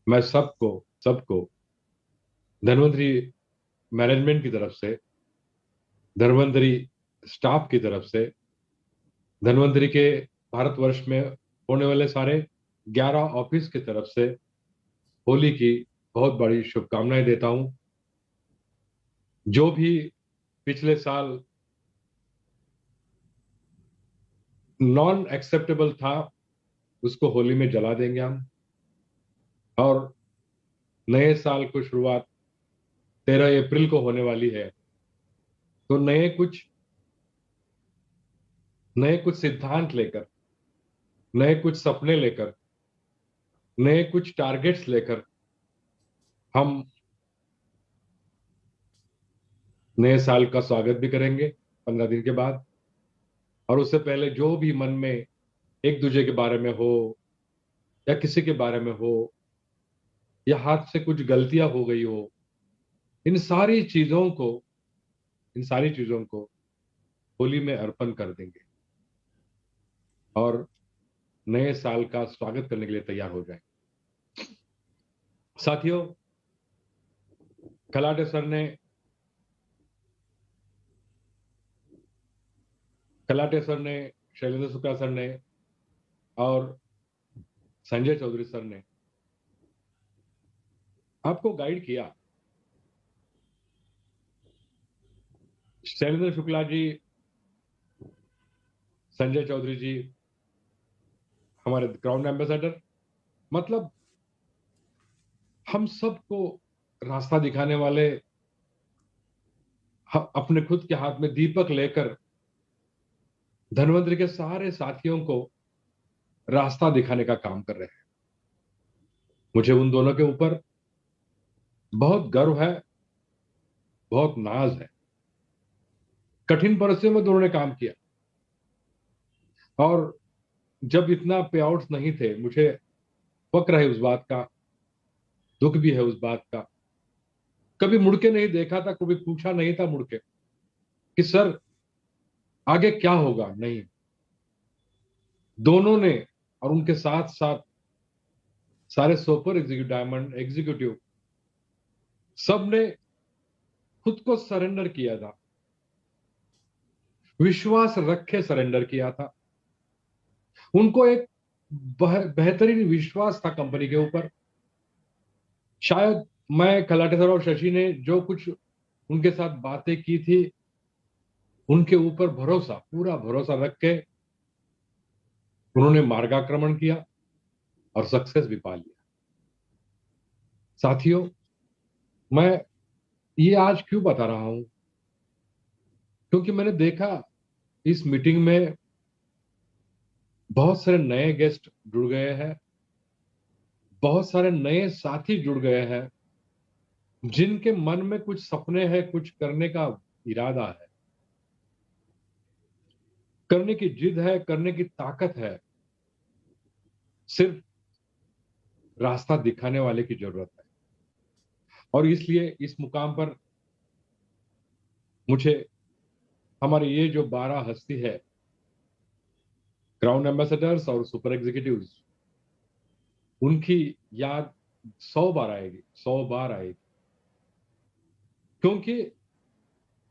मैं सबको सबको धन्वंतरी मैनेजमेंट की तरफ से, धन्वंतरी स्टाफ की तरफ से, धन्वंतरी के भारतवर्ष में होने वाले सारे 11 ऑफिस की तरफ से होली की बहुत बड़ी शुभकामनाएं देता हूं। जो भी पिछले साल नॉन एक्सेप्टेबल था उसको होली में जला देंगे हम, और नए साल को शुरुआत 13 अप्रैल को होने वाली है। तो नए कुछ सिद्धांत लेकर, नए कुछ सपने लेकर, नए कुछ टारगेट्स लेकर हम नए साल का स्वागत भी करेंगे 15 दिन के बाद। और उससे पहले जो भी मन में एक दूसरे के बारे में हो, या किसी के बारे में हो, या हाथ से कुछ गलतियां हो गई हो, इन सारी चीजों को इन सारी चीजों को होली में अर्पण कर देंगे और नए साल का स्वागत करने के लिए तैयार हो जाएं। साथियों, खलाटे सर ने खलाटे सर ने शैलेंद्र शुक्ला सर ने और संजय चौधरी सर ने आपको गाइड किया। शैलेंद्र शुक्ला जी, संजय चौधरी जी हमारे ग्राउंड एम्बेसडर, मतलब हम सबको रास्ता दिखाने वाले, अपने खुद के हाथ में दीपक लेकर धन्वंतरी के सारे साथियों को रास्ता दिखाने का काम कर रहे हैं। मुझे उन दोनों के ऊपर बहुत गर्व है, बहुत नाज है। कठिन परिस्थितियों में दोनों ने काम किया, और जब इतना पे आउट्स नहीं थे, मुझे फक्र है उस बात का, दुख भी है उस बात का। कभी मुड़ के नहीं देखा था, कभी पूछा नहीं था मुड़ के कि सर आगे क्या होगा, नहीं। दोनों ने और उनके साथ साथ सारे सुपर एग्जीक्यूटिव, डायमंड एग्जीक्यूटिव, सबने खुद को सरेंडर किया था, विश्वास रखे सरेंडर किया था। उनको एक बेहतरीन विश्वास था कंपनी के ऊपर। शायद मैं, खलाटे सर और शशि ने जो कुछ उनके साथ बातें की थी, उनके ऊपर भरोसा, पूरा भरोसा रख के उन्होंने मार्गाक्रमण किया और सक्सेस भी पा लिया। साथियों, मैं ये आज क्यों बता रहा हूं, क्योंकि मैंने देखा इस मीटिंग में बहुत सारे नए गेस्ट जुड़ गए हैं, बहुत सारे नए साथी जुड़ गए हैं, जिनके मन में कुछ सपने हैं, कुछ करने का इरादा है, करने की जिद है, करने की ताकत है। सिर्फ रास्ता दिखाने वाले की जरूरत है। और इसलिए इस मुकाम पर मुझे हमारे ये जो 12 हस्ती है, ग्राउंड एम्बेसडर्स और सुपर एग्जीक्यूटिव्स, उनकी याद 100 बार आएगी, 100 बार आएगी। क्योंकि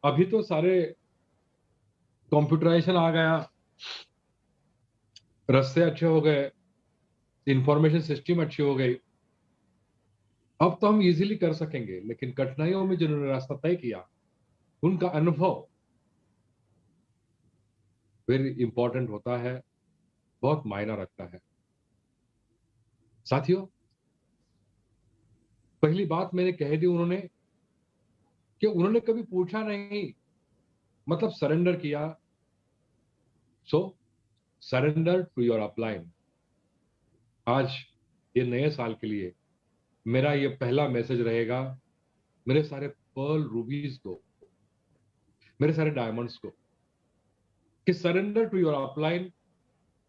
अभी तो सारे कंप्यूटराइजेशन आ गया, रस्ते अच्छे हो गए, इंफॉर्मेशन सिस्टम अच्छी हो गई, अब तो हम इजीली कर सकेंगे। लेकिन कठिनाइयों में जिन्होंने रास्ता तय किया, उनका अनुभव वेरी इंपॉर्टेंट होता है, बहुत मायना रखता है। साथियों, पहली बात मैंने कह दी उन्होंने, कि उन्होंने कभी पूछा नहीं, मतलब सरेंडर किया। सो सरेंडर टू योर अपलाइन। आज ये नए साल के लिए मेरा ये पहला मैसेज रहेगा मेरे सारे पर्ल रूबीज को, मेरे सारे डायमंड्स को, कि surrender to your upline.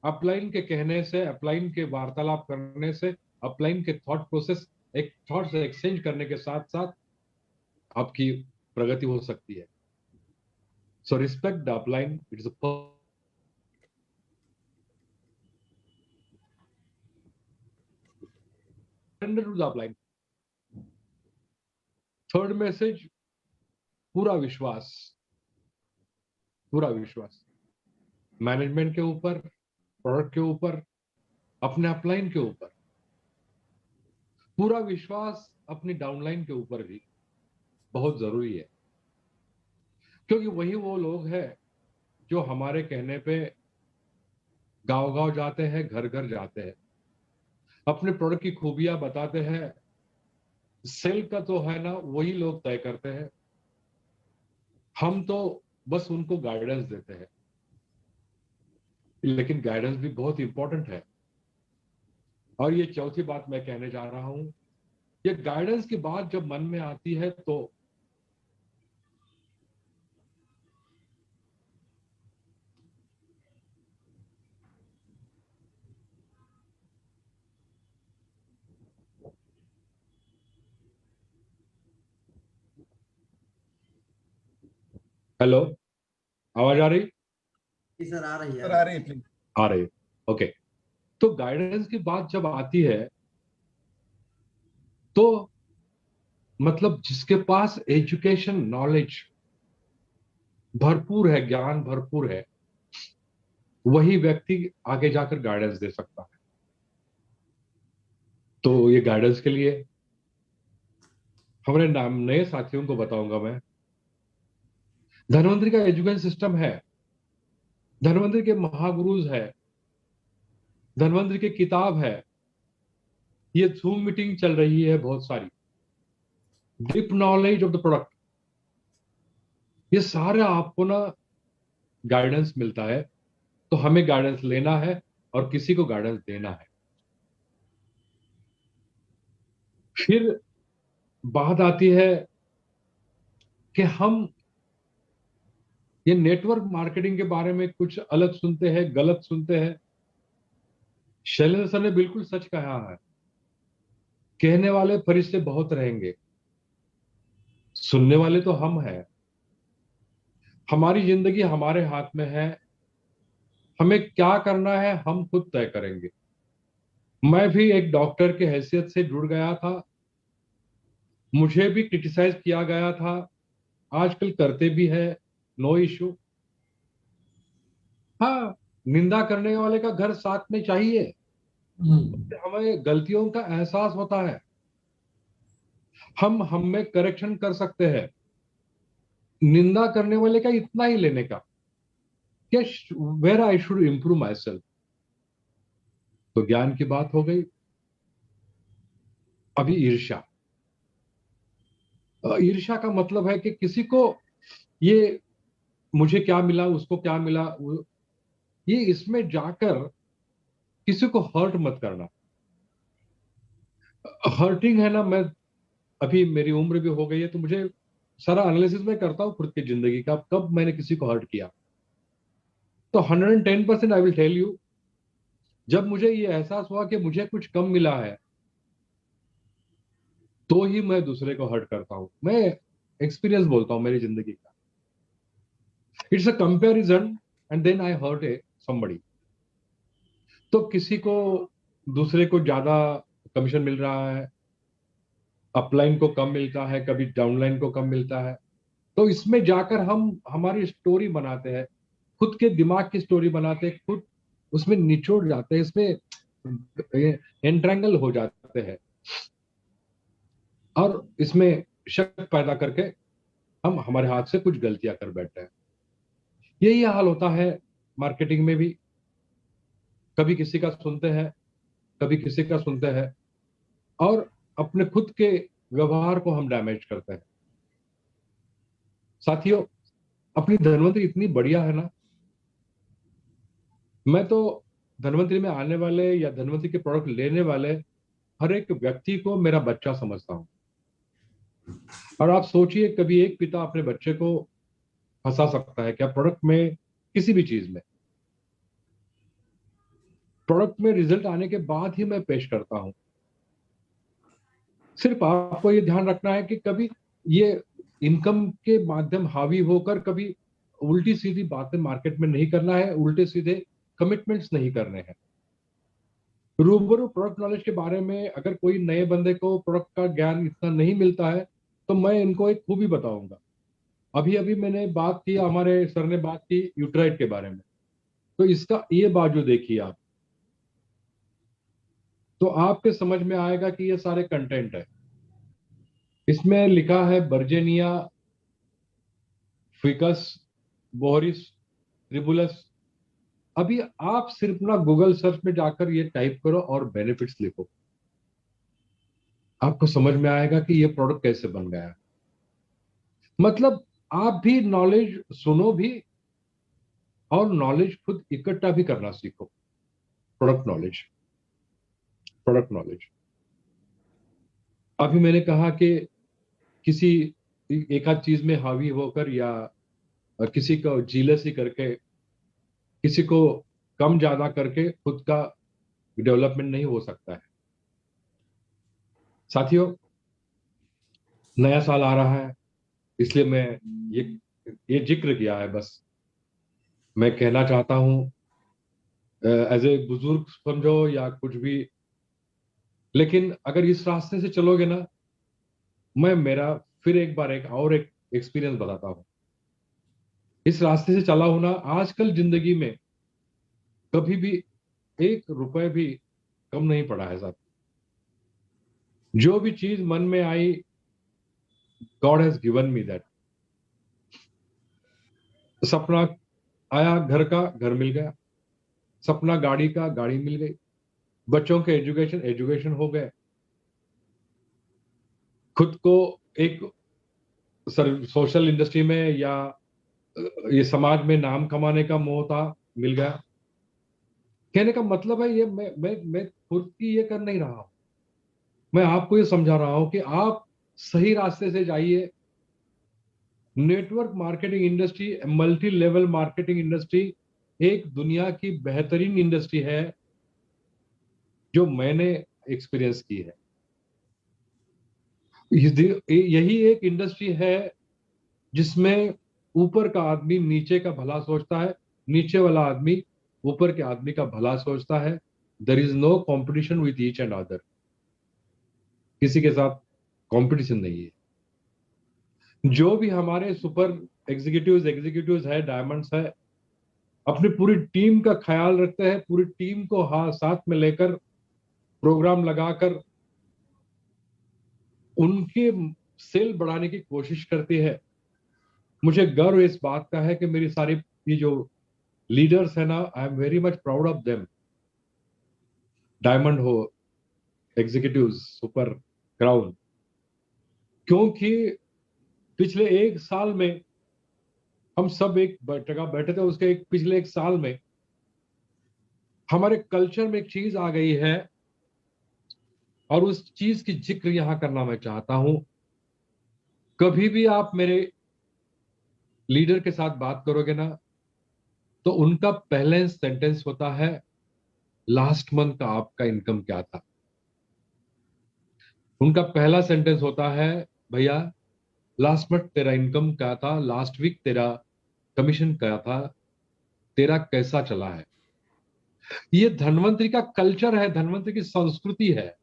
Upline के कहने से, अपलाइन के वार्तालाप करने से, अपलाइन के थॉट प्रोसेस, एक थॉट से एक्सचेंज करने के साथ साथ आपकी प्रगति हो सकती है। So respect the upline, it's a surrender to the upline. Third message, पूरा विश्वास, पूरा विश्वास मैनेजमेंट के ऊपर, प्रोडक्ट के ऊपर, अपने अपलाइन के ऊपर, पूरा विश्वास अपनी डाउनलाइन के ऊपर भी बहुत जरूरी है, क्योंकि वही वो लोग हैं जो हमारे कहने पे गांव गांव जाते हैं, घर घर जाते हैं, अपने प्रोडक्ट की खूबियां बताते हैं। सेल का तो है ना वही लोग तय करते हैं, हम तो बस उनको गाइडेंस देते हैं। लेकिन गाइडेंस भी बहुत इंपॉर्टेंट है। और ये चौथी बात मैं कहने जा रहा हूं, ये गाइडेंस की बात जब मन में आती है तो हेलो, आवाज आ रही? जी सर, आ रही है। सर आ रही है प्लीज। आ रही। ओके। तो गाइडेंस की बात जब आती है तो मतलब जिसके पास एजुकेशन नॉलेज भरपूर है, ज्ञान भरपूर है, वही व्यक्ति आगे जाकर गाइडेंस दे सकता है। तो ये गाइडेंस के लिए हमारे नाम नए साथियों को बताऊंगा मैं। धन्वंतरि का एजुकेशन सिस्टम है, धन्वंतरि के महागुरुज है, धन्वंतरि की किताब है, ये जूम मीटिंग चल रही है बहुत सारी, deep knowledge of the product, ये सारे आपको ना गाइडेंस मिलता है। तो हमें गाइडेंस लेना है और किसी को गाइडेंस देना है। फिर बात आती है कि हम ये नेटवर्क मार्केटिंग के बारे में कुछ अलग सुनते हैं, गलत सुनते हैं। शैलेंद्र सर ने बिल्कुल सच कहा है, कहने वाले फरिश्ते बहुत रहेंगे, सुनने वाले तो हम हैं। हमारी जिंदगी हमारे हाथ में है, हमें क्या करना है हम खुद तय करेंगे। मैं भी एक डॉक्टर की हैसियत से जुड़ गया था, मुझे भी क्रिटिसाइज किया गया था, आजकल करते भी है, नो इशू। हाँ, निंदा करने वाले का घर साथ में चाहिए, हमें गलतियों का एहसास होता है, हम में करेक्शन कर सकते हैं। निंदा करने वाले का इतना ही लेने का कि where I should improve myself. तो ज्ञान की बात हो गई। अभी ईर्ष्या, ईर्ष्या का मतलब है कि किसी को ये मुझे क्या मिला, उसको क्या मिला, ये इसमें जाकर किसी को हर्ट मत करना। हर्टिंग है ना, मैं अभी मेरी उम्र भी हो गई है तो मुझे सारा एनालिसिस मैं करता हूं खुद की जिंदगी का, कब मैंने किसी को हर्ट किया। तो 110% आई विल टेल यू, जब मुझे ये एहसास हुआ कि मुझे कुछ कम मिला है तो ही मैं दूसरे को हर्ट करता हूं। मैं एक्सपीरियंस बोलता हूं मेरी जिंदगी का। It's a comparison and then I hurt a somebody. तो किसी को, दूसरे को ज्यादा कमीशन मिल रहा है, अपलाइन को कम मिलता है, कभी डाउनलाइन को कम मिलता है, तो इसमें जाकर हम हमारी स्टोरी बनाते हैं, खुद के दिमाग की स्टोरी बनाते हैं, खुद उसमें निचोड़ जाते हैं, इसमें एंट्रैंगल हो जाते हैं और इसमें शक पैदा करके हम हमारे हाथ से कुछ गलतियां कर बैठते हैं। यही हाल होता है मार्केटिंग में भी, कभी किसी का सुनते हैं, कभी किसी का सुनते हैं और अपने खुद के व्यवहार को हम डैमेज करते हैं। साथियों, अपनी धनवंतरी इतनी बढ़िया है ना, मैं तो धनवंतरी में आने वाले या धनवंतरी के प्रोडक्ट लेने वाले हर एक व्यक्ति को मेरा बच्चा समझता हूं। और आप सोचिए, कभी एक पिता अपने बच्चे को फंसा सकता है क्या प्रोडक्ट में, किसी भी चीज में? प्रोडक्ट में रिजल्ट आने के बाद ही मैं पेश करता हूं। सिर्फ आपको ये ध्यान रखना है कि कभी ये इनकम के माध्यम हावी होकर कभी उल्टी सीधी बातें मार्केट में नहीं करना है, उल्टे सीधे कमिटमेंट्स नहीं करने हैं। रूबरू प्रोडक्ट नॉलेज के बारे में अगर कोई नए बंदे को प्रोडक्ट का ज्ञान इतना नहीं मिलता है तो मैं इनको एक खूबी बताऊंगा। अभी अभी मैंने बात की, हमारे सर ने बात की यूट्राइट के बारे में, तो इसका ये बाजू देखिए आप, तो आपके समझ में आएगा कि ये सारे कंटेंट है। इसमें लिखा है बर्जेनिया फिकस बोरिस ट्रिबुलस। अभी आप सिर्फ ना गूगल सर्च में जाकर ये टाइप करो और बेनिफिट्स लिखो, आपको समझ में आएगा कि ये प्रोडक्ट कैसे बन गया है। मतलब आप भी नॉलेज सुनो भी और नॉलेज खुद इकट्ठा भी करना सीखो। Product knowledge, product knowledge. अभी मैंने कहा कि किसी एक आध चीज में हावी होकर या किसी को जीलसी करके, किसी को कम ज्यादा करके खुद का डेवलपमेंट नहीं हो सकता है। साथियों, नया साल आ रहा है, इसलिए मैं ये ये जिक्र किया है बस। मैं कहना चाहता हूं, एज ए बुजुर्ग समझो या कुछ भी, लेकिन अगर इस रास्ते से चलोगे ना, मैं मेरा फिर एक बार एक एक्सपीरियंस बताता हूं। इस रास्ते से चला हूं ना, आजकल जिंदगी में कभी भी एक रुपए भी कम नहीं पड़ा है साहब। जो भी चीज मन में आई, God has given me that. सपना आया घर का, घर मिल गया। सपना गाड़ी का, गाड़ी मिल गई। बच्चों के एजुकेशन, एजुकेशन हो गए। खुद को एक सोशल इंडस्ट्री में या ये समाज में नाम कमाने का मोह था, मिल गया। कहने का मतलब है ये मैं खुद की ये कर नहीं रहा हूं, मैं आपको ये समझा रहा हूं कि आप सही रास्ते से जाइए। Network marketing industry, multi level marketing industry एक दुनिया की बेहतरीन इंडस्ट्री है जो मैंने एक्सपीरियंस की है। यही एक इंडस्ट्री है जिसमें ऊपर का आदमी नीचे का भला सोचता है, नीचे वाला आदमी ऊपर के आदमी का भला सोचता है। There is no competition with each and other. किसी के साथ कंपटीशन नहीं है। जो भी हमारे सुपर एग्जीक्यूटिव्स है, डायमंड्स है, अपनी पूरी टीम का ख्याल रखते हैं, पूरी टीम को साथ में लेकर प्रोग्राम लगाकर उनके सेल बढ़ाने की कोशिश करती है। मुझे गर्व इस बात का है कि मेरी सारी ये जो लीडर्स है ना, I am very much proud of them. Diamond हो, एग्जीक्यूटिव्स, सुपर, क्राउन। क्योंकि पिछले एक साल में हम सब एक जगह बैठे थे, उसके एक पिछले एक साल में हमारे कल्चर में एक चीज आ गई है और उस चीज की जिक्र यहां करना मैं चाहता हूं। कभी भी आप मेरे लीडर के साथ बात करोगे ना, तो उनका पहले सेंटेंस होता है, लास्ट मंथ का आपका इनकम क्या था। उनका पहला सेंटेंस होता है, भैया लास्ट मंथ तेरा इनकम क्या था, लास्ट वीक तेरा कमीशन क्या था, तेरा कैसा चला है। ये धनवंतरी का कल्चर है, धनवंतरी की संस्कृति है।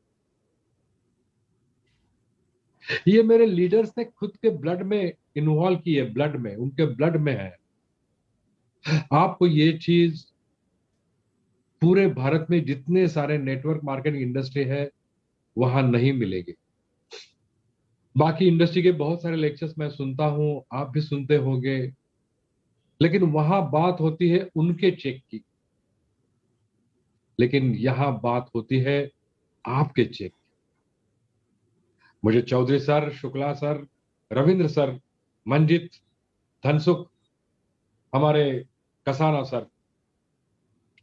ये मेरे लीडर्स ने खुद के ब्लड में इन्वॉल्व की है, ब्लड में, उनके ब्लड में है। आपको ये चीज पूरे भारत में जितने सारे नेटवर्क मार्केटिंग इंडस्ट्री है वहां नहीं मिलेगी। बाकी इंडस्ट्री के बहुत सारे लेक्चर्स मैं सुनता हूं, आप भी सुनते होंगे, लेकिन वहां बात होती है उनके चेक की, लेकिन यहां बात होती है आपके चेक। मुझे Chaudhary sir, Shukla sir, Ravindra sir, Manjit, Dhansukh, हमारे कसाना सर,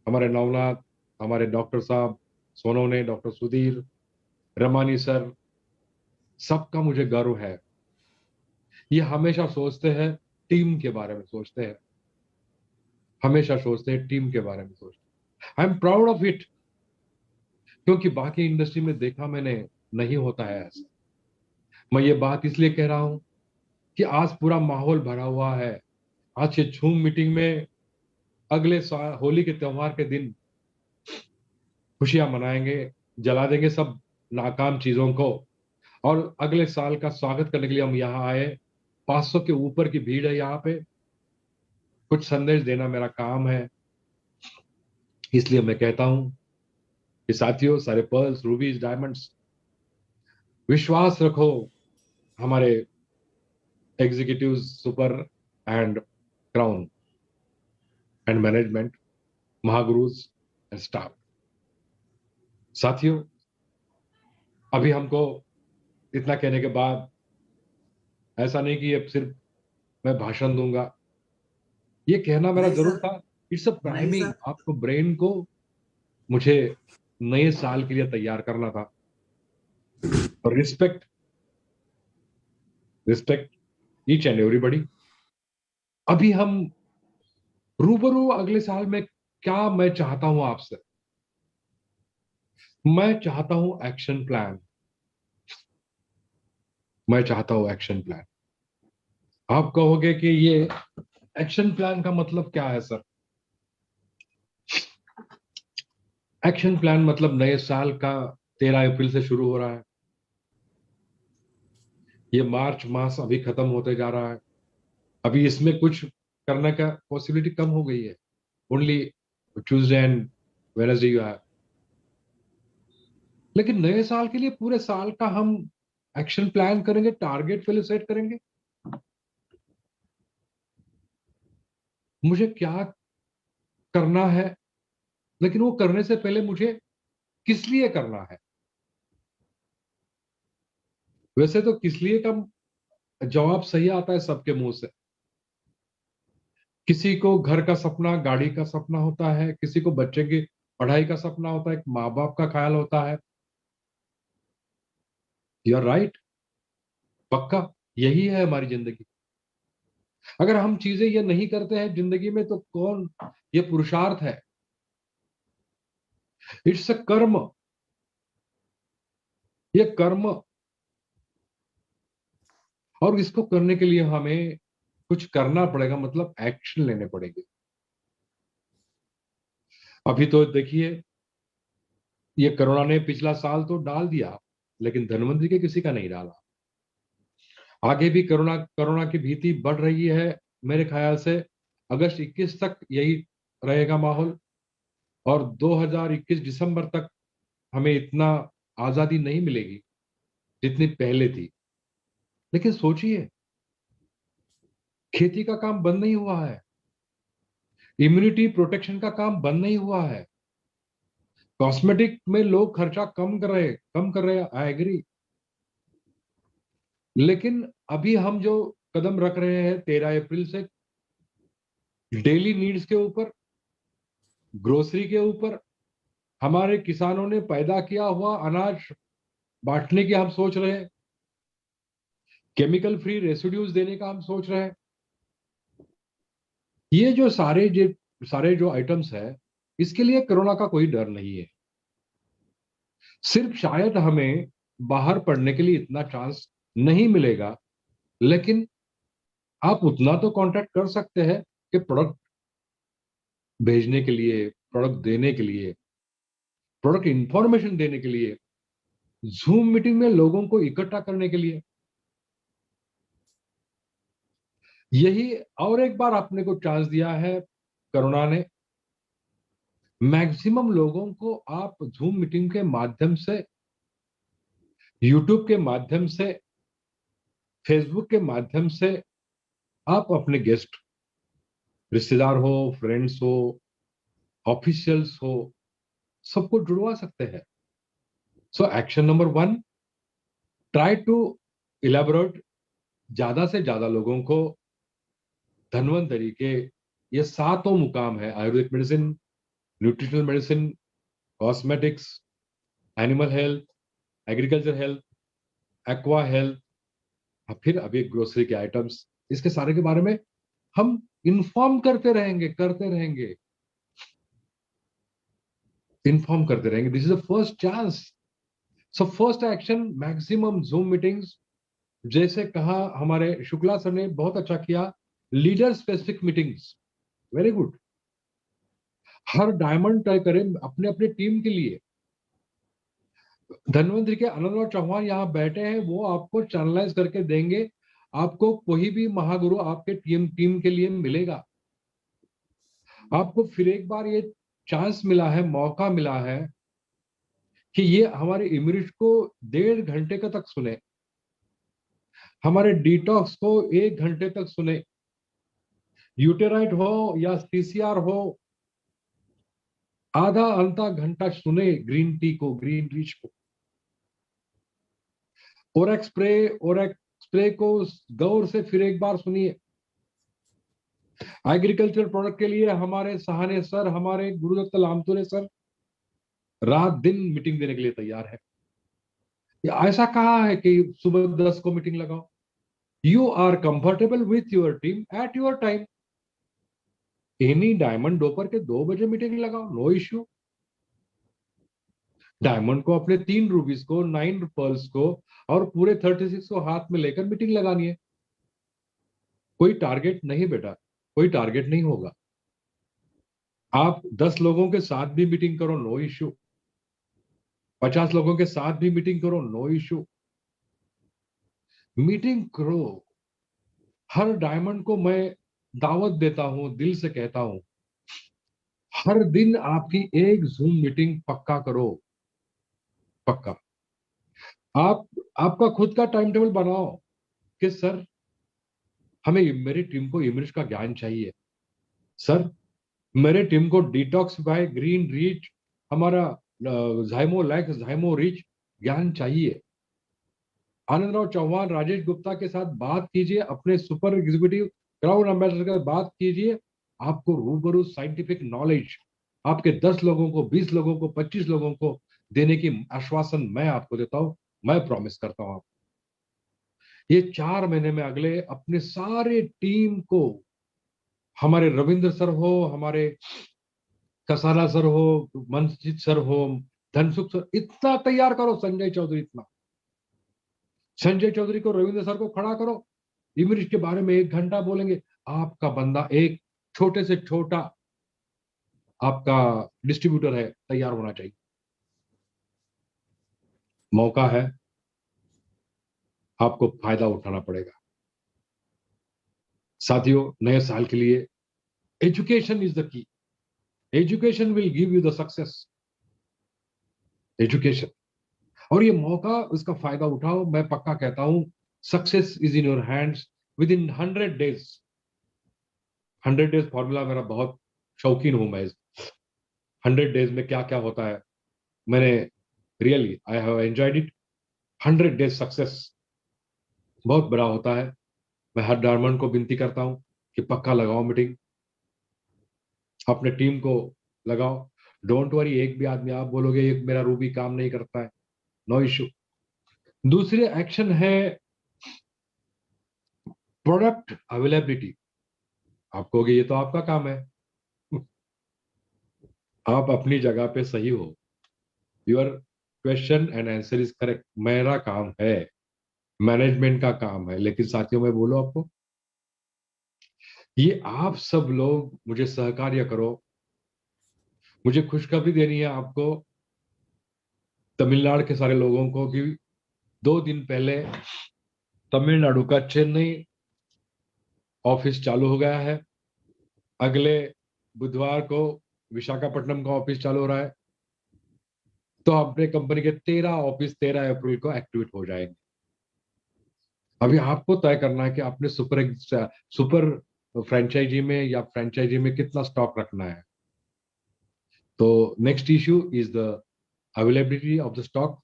हमारे नवनाथ, हमारे डॉक्टर साहब सोनोने, डॉक्टर सुधीर, रमानी सर, सबका मुझे गर्व है। ये हमेशा सोचते हैं टीम के बारे में, सोचते हैं, हमेशा सोचते हैं टीम के बारे में सोचते हैं। I am proud of it, क्योंकि बाकी इंडस्ट्री में देखा मैंने, नहीं होता है ऐसा। मैं ये बात इसलिए कह रहा हूं कि आज पूरा माहौल भरा हुआ है। आज से जूम मीटिंग में अगले होली के त्योहार के दिन खुशियां मनाएंगे, जला देंगे सब नाकाम चीजों को, और अगले साल का स्वागत करने के लिए हम यहाँ आए। 500 के ऊपर की भीड़ है यहाँ पे। कुछ संदेश देना मेरा काम है, इसलिए मैं कहता हूं कि साथियों, सारे पर्ल्स, रूबीज, डायमंड्स, विश्वास रखो हमारे executive, super and crown and management, महागुरुज एंड स्टाफ। साथियों, अभी हमको इतना कहने के बाद ऐसा नहीं कि अब सिर्फ मैं भाषण दूंगा, ये कहना मेरा नहीं जरूर सर, था। इट्स अ नहीं प्राइमिंग, सर। आपको ब्रेन को मुझे नए साल के लिए तैयार करना था। और respect, respect each and everybody. अभी हम रूबरू अगले साल में, क्या मैं चाहता हूं आपसे, मैं चाहता हूं एक्शन प्लान। मैं चाहता हूं एक्शन प्लान। आप कहोगे कि ये एक्शन प्लान का मतलब क्या है सर? एक्शन प्लान मतलब नए साल का 13 अप्रैल से शुरू हो रहा है। ये मार्च मास अभी खत्म होते जा रहा है। अभी इसमें कुछ करने का पॉसिबिलिटी कम हो गई है। Only Tuesday and Wednesday you have. लेकिन नए साल के लिए पूरे साल का हम एक्शन प्लान करेंगे, टारगेट पहले सेट करेंगे। मुझे क्या करना है, लेकिन वो करने से पहले मुझे किस लिए करना है। वैसे तो किस लिए का जवाब सही आता है सबके मुंह से। किसी को घर का सपना, गाड़ी का सपना होता है, किसी को बच्चे की पढ़ाई का सपना होता है, एक माँ बाप का ख्याल होता है। यू आर राइट, पक्का यही है हमारी जिंदगी। अगर हम चीजें ये नहीं करते हैं जिंदगी में, तो कौन, ये पुरुषार्थ है, इट्स अ कर्म। ये कर्म, और इसको करने के लिए हमें कुछ करना पड़ेगा, मतलब एक्शन लेने पड़ेंगे। अभी तो देखिए, ये कोरोना ने पिछला साल तो डाल दिया, लेकिन धनवंतरी के किसी का नहीं डाला। आगे भी कोरोना कोरोना की भीति बढ़ रही है। मेरे ख्याल से अगस्त 21 तक यही रहेगा माहौल, और 2021 दिसंबर तक हमें इतना आजादी नहीं मिलेगी जितनी पहले थी। लेकिन सोचिए, खेती का काम बंद नहीं हुआ है, इम्यूनिटी प्रोटेक्शन का काम बंद नहीं हुआ है, कॉस्मेटिक में लोग खर्चा कम कर रहे, आई एग्री। लेकिन अभी हम जो कदम रख रहे हैं 13 अप्रैल से, डेली नीड्स के ऊपर, ग्रोसरी के ऊपर, हमारे किसानों ने पैदा किया हुआ अनाज बांटने की हम सोच रहे हैं, केमिकल फ्री रेसिड्यूज देने का हम सोच रहे हैं। ये जो सारे जो आइटम्स है, इसके लिए कोरोना का कोई डर नहीं है। सिर्फ शायद हमें बाहर पढ़ने के लिए इतना चांस नहीं मिलेगा, लेकिन आप उतना तो कांटेक्ट कर सकते हैं कि प्रोडक्ट भेजने के लिए, प्रोडक्ट देने के लिए, प्रोडक्ट इंफॉर्मेशन देने के लिए, जूम मीटिंग में लोगों को इकट्ठा करने के लिए। यही और एक बार आपने को चांस दिया है कोरोना ने। मैक्सिमम लोगों को आप जूम मीटिंग के माध्यम से, यूट्यूब के माध्यम से, फेसबुक के माध्यम से आप अपने गेस्ट, रिश्तेदार हो, फ्रेंड्स हो, ऑफिशियल्स हो, सबको जुड़वा सकते हैं। So action number 1, try to elaborate, ज्यादा से ज्यादा लोगों को धन्वंतरी के ये सातों मुकाम है, Ayurvedic medicine, nutritional medicine, cosmetics, animal health, agriculture health, aqua health, फिर अभी ग्रोसरी के आइटम्स, इसके सारे के बारे में हम इन्फॉर्म करते रहेंगे, इन्फॉर्म करते रहेंगे। This is the first chance. So first action, maximum zoom meetings. जैसे कहा हमारे शुक्ला सर ने, बहुत अच्छा किया, leader specific meetings, very good. हर डायमंड तय करें अपने अपने टीम के लिए, धन्वंतरी के आनंदराव चौहान यहाँ बैठे हैं, वो आपको चैनलाइज करके देंगे। आपको कोई भी महागुरु आपके टीम के लिए मिलेगा। आपको फिर एक बार ये चांस मिला है, मौका मिला है कि ये हमारे इमरिश को 1.5 घंटे का तक सुने, हमारे डिटॉक्स को 1 घंटे तक सुने, यूटेराइट हो या सीसीआर हो, आधा अंता घंटा सुने ग्रीन टी को, ग्रीन रीच को, ओरेक्स स्प्रे को गौर से फिर एक बार सुनिए। एग्रीकल्चर प्रोडक्ट के लिए हमारे सहाने सर, हमारे गुरुदत्त लामतुरे सर रात दिन मीटिंग देने के लिए तैयार है। ऐसा कहा है कि सुबह 10 को मीटिंग लगाओ। You are comfortable with your team at your time. Any diamond दोपहर के 2 बजे मीटिंग लगाओ, नो इश्यू। डायमंड को अपने 3 रूबीज को, 9 पर्ल्स को और पूरे 36 को हाथ में लेकर मीटिंग लगानी है। कोई टारगेट नहीं बेटा, कोई टारगेट नहीं होगा। आप 10 लोगों के साथ भी मीटिंग करो, नो इश्यू। 50 लोगों के साथ भी मीटिंग करो, नो इश्यू। मीटिंग करो। हर डायमंड को मैं दावत देता हूं, दिल से कहता हूं, हर दिन आपकी एक जूम मीटिंग पक्का करो, पक्का। आप आपका खुद का टाइम टेबल बनाओ कि सर हमें मेरी टीम को इमरिश का ज्ञान चाहिए, सर मेरे टीम को डिटॉक्स बाय ग्रीन रीच, हमारा जाइमो लैक्स जाइमो रिच ज्ञान चाहिए। आनंदराव चौहान, राजेश गुप्ता के साथ बात कीजिए, अपने सुपर एग्जीक्यूटिव क्राउन एम्बेसडर के साथ बात कीजिए। आपको रूबरू साइंटिफिक नॉलेज आपके 10 लोगों को, 20 लोगों को, 25 लोगों को देने की आश्वासन मैं आपको देता हूं, मैं प्रॉमिस करता हूं। ये 4 महीने में अगले अपने सारे टीम को, हमारे रविंद्र सर हो, हमारे कसारा सर हो, मनजीत सर हो, धनसुख सर, इतना तैयार करो। संजय चौधरी, इतना संजय चौधरी को, रविंद्र सर को खड़ा करो। इमरिश के बारे में 1 घंटा बोलेंगे। आपका बंदा एक छोटे से छोटा आपका डिस्ट्रीब्यूटर है, तैयार होना चाहिए। मौका है, आपको फायदा उठाना पड़ेगा। साथियों, नए साल के लिए education is the key. Education will give you the success. Education, और ये मौका, उसका फायदा उठाओ। मैं पक्का कहता हूं, success is in your hands with in 100 days. 100 days formula मेरा बहुत शौकीन हूं मैं। 100 डेज में क्या क्या होता है, मैंने really I have enjoyed it. 100 days success बहुत बड़ा होता है। मैं हर डायमंड को विनती करता हूं कि पक्का लगाओ मीटिंग, अपने टीम को लगाओ। डोंट वरी, एक भी आदमी आप बोलोगे ये मेरा रूबी काम नहीं करता है, नो इश्यू। दूसरी एक्शन है प्रोडक्ट अवेलेबिलिटी। आप कहोगे ये तो आपका काम है। आप अपनी जगह पे सही हो। Your question and answer is correct. मेरा काम है, मैनेजमेंट का काम है। लेकिन साथियों, मैं बोलो आपको, ये आप सब लोग मुझे सहकार्य करो। मुझे खुशखबरी देनी है आपको, तमिलनाडु के सारे लोगों को, कि 2 दिन पहले तमिलनाडु का चेन्नई ऑफिस चालू हो गया है। अगले बुधवार को विशाखापट्टनम का ऑफिस चालू हो रहा है। तो अपने कंपनी के 13 ऑफिस 13 अप्रैल को एक्टिवेट हो जाएंगे। अभी आपको तय करना है कि आपने सुपर फ्रेंचाइजी में या फ्रेंचाइजी में कितना स्टॉक रखना है। तो next issue is the availability of the stock,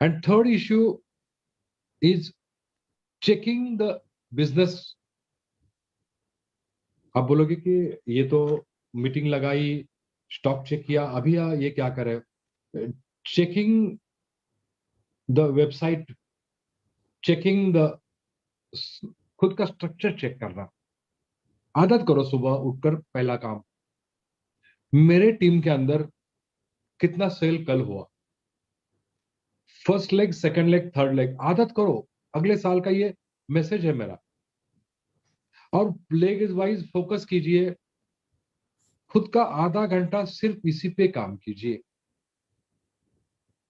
and third issue is checking the business. आप बोलोगे कि ये तो मीटिंग लगाई, स्टॉक चेक किया, अभी ये क्या करे? Checking the website, checking the, खुद का स्ट्रक्चर चेक करना। आदत करो, सुबह उठकर पहला काम, मेरे टीम के अंदर कितना सेल कल हुआ, first leg, second leg, third leg. आदत करो, अगले साल का ये मैसेज है मेरा। और लेग वाइज फोकस कीजिए। खुद का आधा घंटा सिर्फ इसी पे काम कीजिए।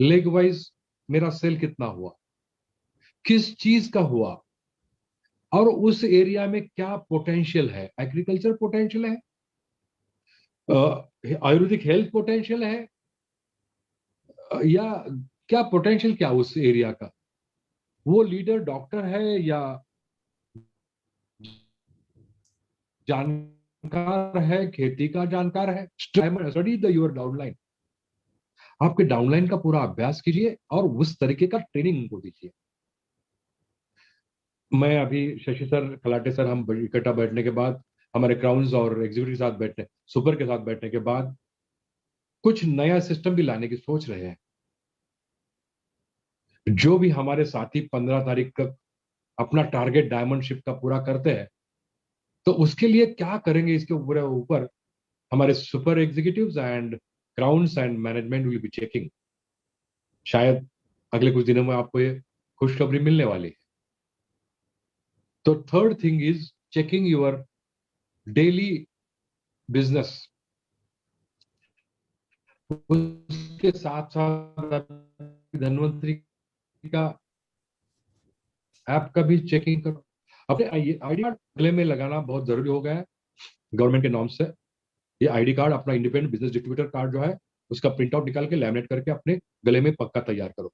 लेग वाइज मेरा सेल कितना हुआ, किस चीज का हुआ, और उस एरिया में क्या पोटेंशियल है, एग्रीकल्चर पोटेंशियल है, आयुर्वेदिक हेल्थ पोटेंशियल है, या क्या पोटेंशियल, क्या उस एरिया का, वो लीडर डॉक्टर है या जानकार है, खेती का जानकार है। स्टडी द योर डाउनलाइन, आपके डाउनलाइन का पूरा अभ्यास कीजिए और उस तरीके का ट्रेनिंग उनको दीजिए। मैं अभी शशि सर, खलाटे सर, हम इकट्ठा बैठने के बाद, हमारे क्राउन्स और एग्जीक्यूटिव के साथ बैठने, सुपर के साथ बैठने के बाद कुछ नया सिस्टम भी लाने की सोच रहे हैं। जो भी हमारे साथी 15 तारीख तक अपना टारगेट डायमंड शिप का पूरा करते हैं, तो उसके लिए क्या करेंगे, इसके पूरे ऊपर हमारे super executives and crowns and management will be checking. शायद अगले कुछ दिनों में आपको ये खुशखबरी मिलने वाली है। तो third thing is checking your daily business. उसके साथ साथ धन्वंतरी का ऐप का भी चेकिंग करो। अपने आईडी कार्ड गले में लगाना बहुत जरूरी हो गया है गवर्नमेंट के नॉर्म्स से। ये आईडी कार्ड, अपना इंडिपेंडेंट बिजनेस डिस्ट्रीब्यूटर कार्ड जो है, उसका प्रिंट आउट निकाल के लैमिनेट करके अपने गले में पक्का तैयार करो।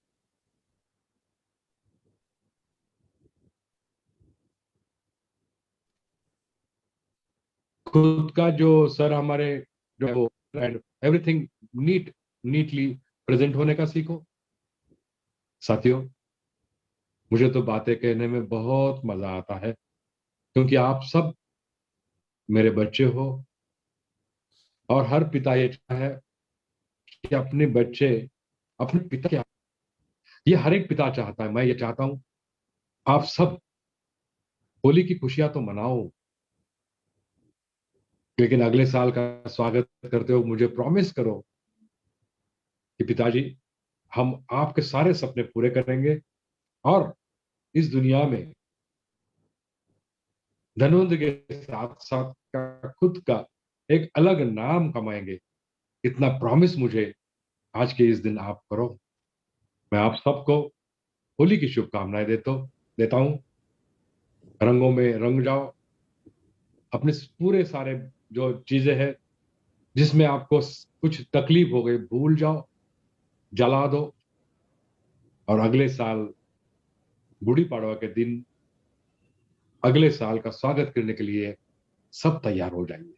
खुद का जो सर हमारे जो है वो एवरीथिंग नीटली प्रेजेंट होने का सीखो। साथियों, मुझे तो बातें कहने में बहुत मजा आता है, क्योंकि आप सब मेरे बच्चे हो, और हर पिता ये चाहता है कि अपने बच्चे अपने पिता क्या, ये हर एक पिता चाहता है। मैं ये चाहता हूं आप सब होली की खुशियां तो मनाओ, लेकिन अगले साल का स्वागत करते हो मुझे प्रॉमिस करो कि पिताजी, हम आपके सारे सपने पूरे करेंगे और इस दुनिया में धनवंत के साथ साथ का खुद का एक अलग नाम कमाएंगे। इतना प्रॉमिस मुझे आज के इस दिन आप करो। मैं आप सबको होली की शुभकामनाएं देता हूं। रंगों में रंग जाओ, अपने पूरे सारे जो चीजें हैं जिसमें आपको कुछ तकलीफ हो गई भूल जाओ, जला दो, और अगले साल गुड़ी पड़वा के दिन अगले साल का स्वागत करने के लिए सब तैयार हो जाएंगे।